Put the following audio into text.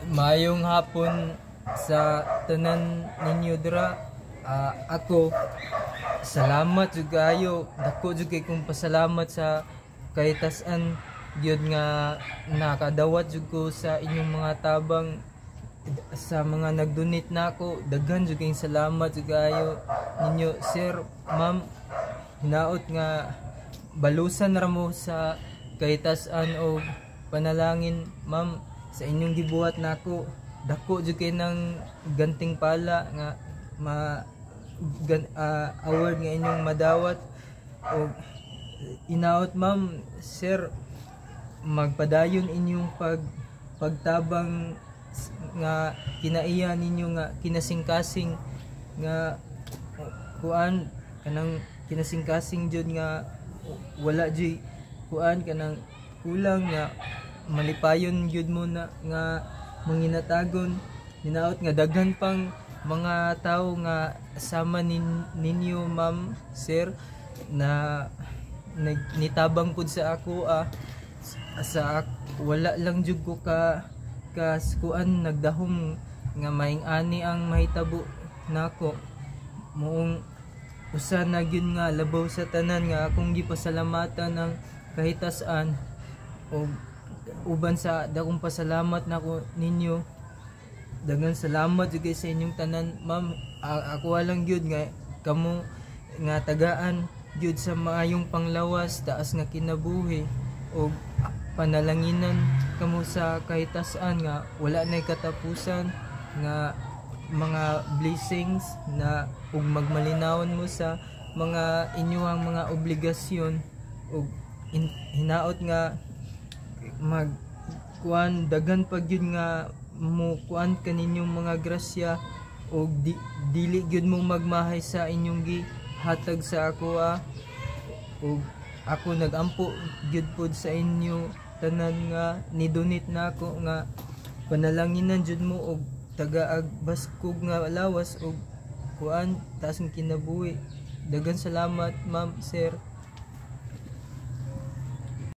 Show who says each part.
Speaker 1: Mayong hapon sa tanan ninyo dira. Ako salamat jud kayo. Dako jud kay kong pasalamat sa kahitasan gyud nga nakadawat jud ko sa inyong mga tabang sa mga nag-donate nako. Daghan jud kay salamat jud kayo ninyo sir, ma'am. Hinaot nga balusan ra mo sa kahitasan o panalangin ma'am sa inyong gibuhat nako. Dako jud kay nang ganting pala nga award nga inyong madawat. O inaot ma'am sir, magpadayon inyong pagtabang nga kinaiya ninyo nga kinasingkasing nga kuan kanang kinasingkasing jud nga wala jud kuan kanang kulang nga malipayon jud mo na nga manginatagon. Hinaot nga daghan pang mga tao nga sama ninyo ma'am sir na nitabang pud sa ako wala lang jud ko kuan nagdahom nga maing ani ang mahitabo nako. Moong usa na gyud nga labaw sa tanan nga akong gipasalamatan ng kahitasan o uban sa dakong pasalamat nako ninyo. Daghang salamat jud sa inyong tanan ma'am. Ako lang gyud nga kamo nga tagaan gyud sa maayong panglawas taas nga kinabuhi o panalanginan kamo sa kahitasan nga wala nay katapusan nga mga blessings na ug magmalinawon mo sa mga inyong mga obligasyon ug hinaot nga mag kuan daghan pag yun nga mo kuan kaninyong mga grasya o dili gyud mo magmahay sa inyong gihatag sa ako o ako nagampo gyud pod sa inyo tanan nga ni-donate nako nga panalanginan jud mo og tagaag baskog nga lawas og kuan taas ng kinabuhi. Daghang salamat ma'am sir.